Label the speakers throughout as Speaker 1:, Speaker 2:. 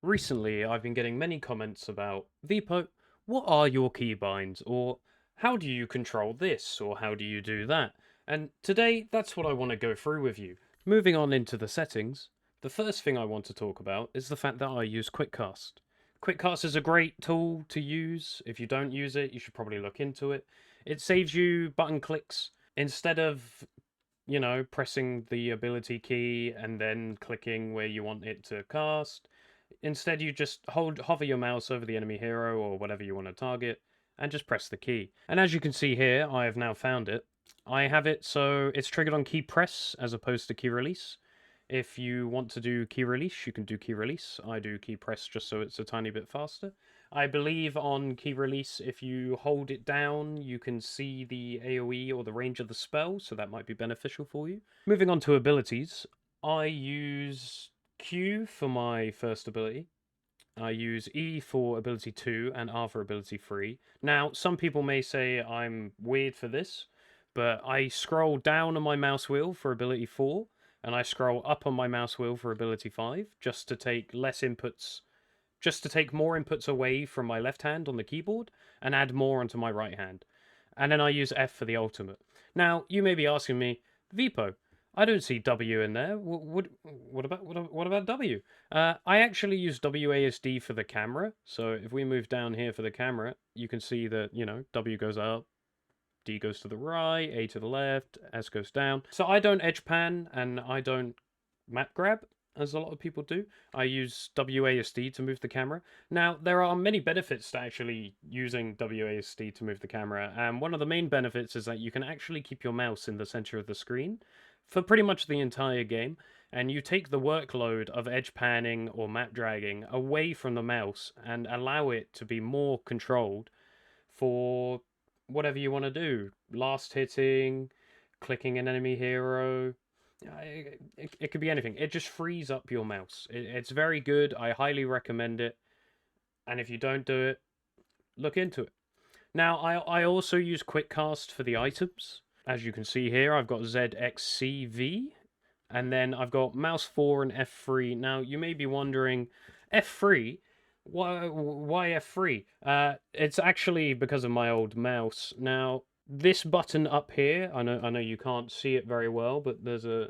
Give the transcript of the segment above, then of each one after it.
Speaker 1: Recently, I've been getting many comments about Vipo, what are your keybinds? Or how do you control this? Or how do you do that? And today, that's what I want to go through with you. Moving on into the settings, the first thing I want to talk about is the fact that I use Quickcast. Quickcast is a great tool to use. If you don't use it, you should probably look into it. It saves you button clicks instead of pressing the ability key and then clicking where you want it to cast. Instead, you just hover your mouse over the enemy hero or whatever you want to target, and just press the key. And as you can see here, I have now found it. I have it so it's triggered on key press as opposed to key release. If you want to do key release, you can do key release. I do key press just so it's a tiny bit faster. I believe on key release, if you hold it down, you can see the AoE or the range of the spell, so that might be beneficial for you. Moving on to abilities, I use Q for my first ability. I use E for ability 2 and R for ability 3. Now, some people may say I'm weird for this, but I scroll down on my mouse wheel for ability 4 and I scroll up on my mouse wheel for ability 5 just to take less inputs, just to take more inputs away from my left hand on the keyboard and add more onto my right hand. And then I use F for the ultimate. Now, you may be asking me, Vipo, I don't see W in there. What about W? I actually use WASD for the camera. So if we move down here for the camera, you can see that, W goes up, D goes to the right, A to the left, S goes down. So I don't edge pan and I don't map grab, as a lot of people do. I use WASD to move the camera. Now, there are many benefits to actually using WASD to move the camera, and one of the main benefits is that you can actually keep your mouse in the center of the screen for pretty much the entire game, and you take the workload of edge panning or map dragging away from the mouse and allow it to be more controlled for whatever you want to do. Last hitting, clicking an enemy hero. It could be anything. It just frees up your mouse. It's very good. I highly recommend it. And if you don't do it, look into it. Now, I also use Quickcast for the items. As you can see here, I've got ZXCV, and then I've got mouse 4 and F3. Now, you may be wondering, F3? Why F3? It's actually because of my old mouse. Now, this button up here, I know you can't see it very well, but there's a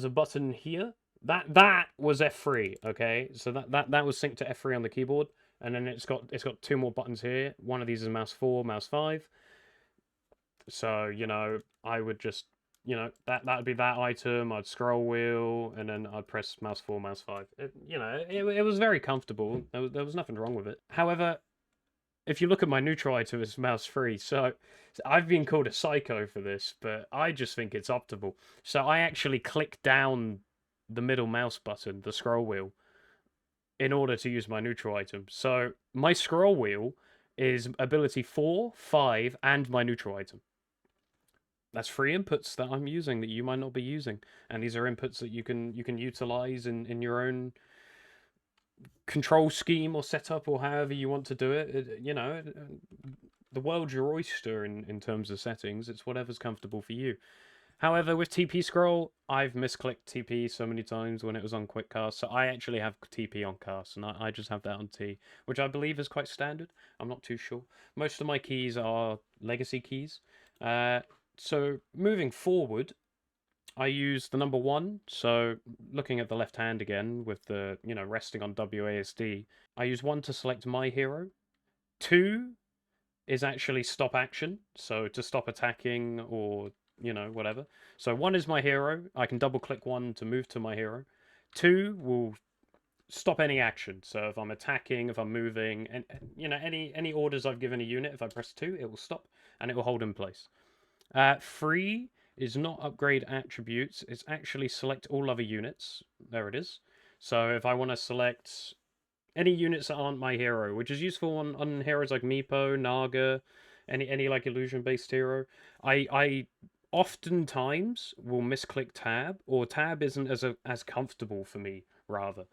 Speaker 1: button here. That was F3, okay? So that was synced to F3 on the keyboard, and then it's got two more buttons here. One of these is mouse 4, mouse 5. So, I would just that would be that item. I'd scroll wheel and then I'd press mouse 4, mouse 5. It was very comfortable. There was nothing wrong with it. However, if you look at my neutral item, it's mouse 3. So I've been called a psycho for this, but I just think it's optimal. So I actually click down the middle mouse button, the scroll wheel, in order to use my neutral item. So my scroll wheel is ability 4, 5, and my neutral item. That's three inputs that I'm using that you might not be using, and these are inputs that you can utilize in your own control scheme or setup or however you want to do it. The world's your oyster in terms of settings. It's whatever's comfortable for you. However, with TP scroll, I've misclicked TP so many times when it was on quick cast, so I actually have TP on cast, and I just have that on T, which I believe is quite standard. I'm not too sure. Most of my keys are legacy keys. So moving forward, I use the number 1. So looking at the left hand again with the, resting on WASD, I use 1 to select my hero. 2 is actually stop action, so to stop attacking or, whatever. So 1 is my hero. I can double click 1 to move to my hero. 2 will stop any action. So if I'm attacking, if I'm moving, and any orders I've given a unit, if I press 2, it will stop and it will hold in place. 3 is not upgrade attributes. It's actually select all other units. There it is. So if I want to select any units that aren't my hero, which is useful on heroes like Meepo, Naga, any like illusion-based hero, I oftentimes will misclick tab, or tab isn't as comfortable for me, rather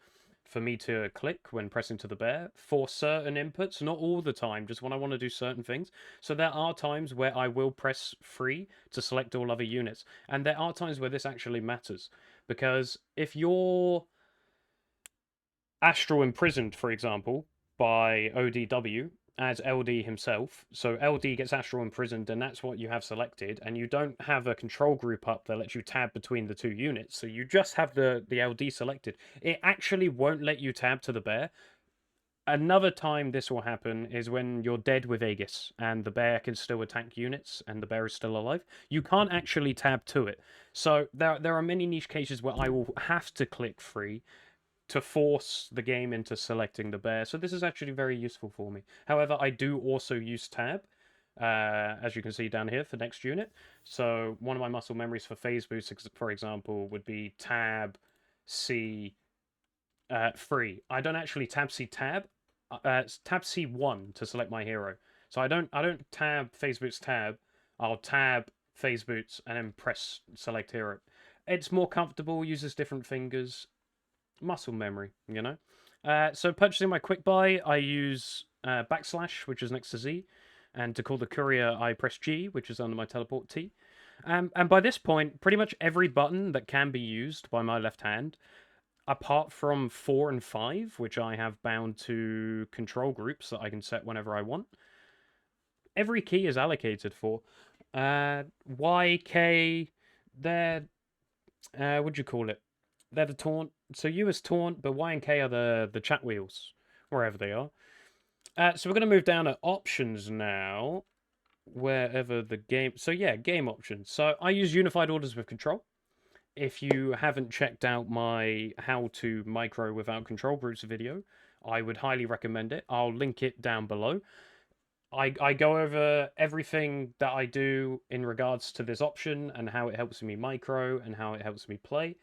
Speaker 1: for me to click when pressing to the bear for certain inputs, not all the time, just when I want to do certain things. So there are times where I will press 3 to select all other units, and there are times where this actually matters, because if you're Astral Imprisoned, for example, by ODW as LD himself. So LD gets Astral Imprisoned, and that's what you have selected. And you don't have a control group up that lets you tab between the two units. So you just have the LD selected. It actually won't let you tab to the bear. Another time this will happen is when you're dead with Aegis and the bear can still attack units and the bear is still alive. You can't actually tab to it. So there are many niche cases where I will have to click free to force the game into selecting the bear. So this is actually very useful for me. However, I do also use tab, as you can see down here for next unit. So one of my muscle memories for phase boost, for example, would be tab C free. I don't actually tab C tab. Tab C1 to select my hero. So I don't tab phase boots tab. I'll tab phase boots and then press select hero. It's more comfortable, uses different fingers. Muscle memory, you know. So purchasing my quick buy, I use backslash, which is next to Z, and to call the courier, I press G, which is under my teleport T. And by this point, pretty much every button that can be used by my left hand, apart from 4 and 5, which I have bound to control groups that I can set whenever I want, every key is allocated for. Y, K, they're, what'd you call it? They're the taunt. So U is taunt, but Y and K are the chat wheels, wherever they are. So we're going to move down to options now, wherever the game... So yeah, game options. So I use unified orders with control. If you haven't checked out my how to micro without control groups video, I would highly recommend it. I'll link it down below. I go over everything that I do in regards to this option and how it helps me micro and how it helps me play.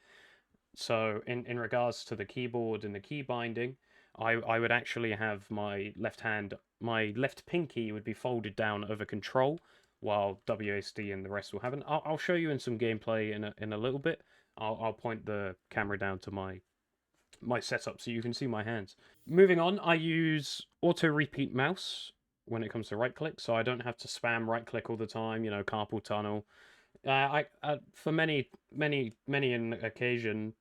Speaker 1: So in regards to the keyboard and the key binding, I would actually have my left hand, my left pinky would be folded down over control, while WASD and the rest will have it. I'll show you in some gameplay in a little bit. I'll point the camera down to my setup so you can see my hands. Moving on, I use auto repeat mouse when it comes to right click, so I don't have to spam right click all the time. You know, carpal tunnel. For many an occasion,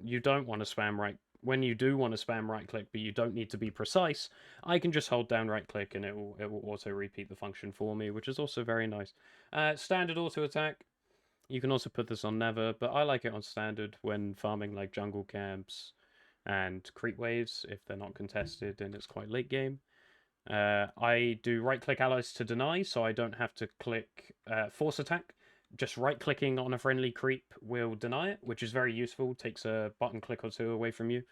Speaker 1: you don't want to spam right. When you do want to spam right click, but you don't need to be precise, I can just hold down right click and it will auto repeat the function for me, which is also very nice. Standard auto attack. You can also put this on never, but I like it on standard when farming like jungle camps and creep waves if they're not contested and it's quite late game. I do right click allies to deny, so I don't have to click force attack. Just right clicking on a friendly creep will deny it, which is very useful, takes a button click or two away from you.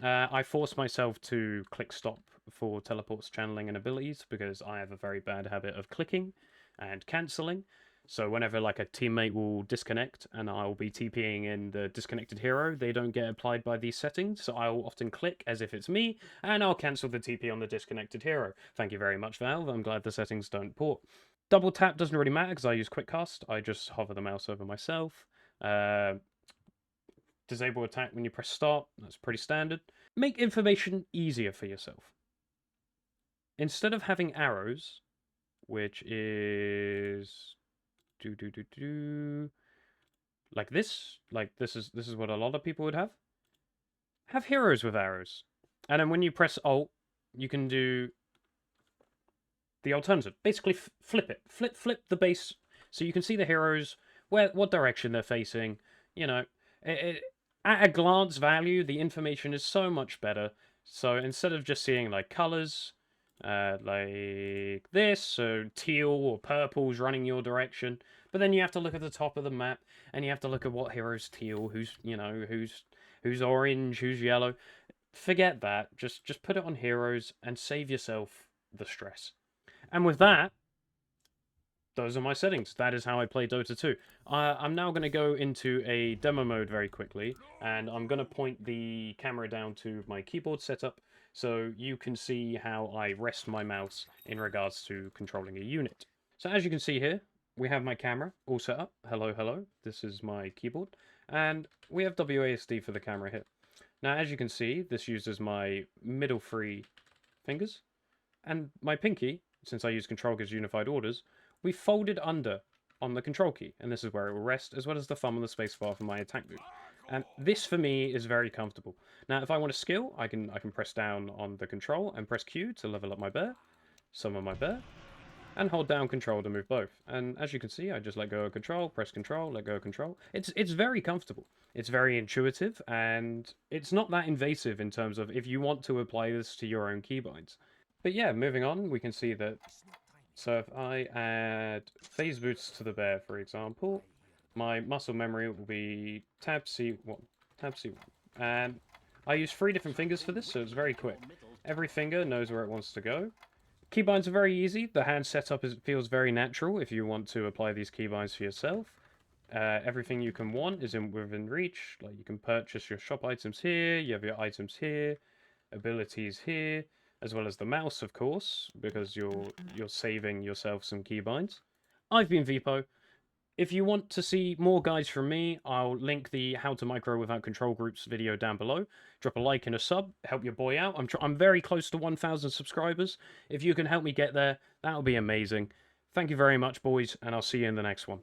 Speaker 1: I force myself to click stop for teleports, channeling, and abilities because I have a very bad habit of clicking and cancelling. So whenever like a teammate will disconnect and I'll be TPing in the disconnected hero, they don't get applied by these settings. So I'll often click as if it's me and I'll cancel the TP on the disconnected hero. Thank you very much, Valve. I'm glad the settings don't port. Double tap doesn't really matter because I use quick cast. I just hover the mouse over myself. Disable attack when you press start. That's pretty standard. Make information easier for yourself. Instead of having arrows, which is like this is what a lot of people would have heroes with arrows, and then when you press alt you can do the alternative, basically flip the base so you can see the heroes, what direction they're facing. You know, at a glance value the information is so much better. So instead of just seeing like colors like this, so teal or purple's running your direction, but then you have to look at the top of the map and you have to look at what hero's teal, who's orange, who's yellow. Forget that. Just put it on heroes and save yourself the stress. And with that, those are my settings. That is how I play Dota 2. I'm now going to go into a demo mode very quickly, and I'm going to point the camera down to my keyboard setup so you can see how I rest my mouse in regards to controlling a unit. So as you can see here, we have my camera all set up. Hello, hello. This is my keyboard. And we have WASD for the camera here. Now, as you can see, this uses my middle three fingers. And my pinky, since I use control gives unified orders, we folded under on the control key. And this is where it will rest, as well as the thumb on the spacebar for my attack move. And this for me is very comfortable. Now, if I want a skill, I can press down on the control and press Q to level up my bear, summon my bear, and hold down control to move both. And as you can see, I just let go of control, press control, let go of control. It's very comfortable. It's very intuitive, and it's not that invasive in terms of if you want to apply this to your own keybinds. But yeah, moving on, we can see that. So if I add phase boots to the bear, for example, my muscle memory will be tab C1, tab C1. And I use 3 different fingers for this, so it's very quick. Every finger knows where it wants to go. Keybinds are very easy. The hand setup feels very natural if you want to apply these keybinds for yourself. Everything you can want is within reach. Like you can purchase your shop items here, you have your items here, abilities here, as well as the mouse, of course, because you're saving yourself some keybinds. I've been Vipo. If you want to see more guides from me, I'll link the How to Micro Without Control Groups video down below. Drop a like and a sub, help your boy out. I'm very close to 1,000 subscribers. If you can help me get there, that'll be amazing. Thank you very much, boys, and I'll see you in the next one.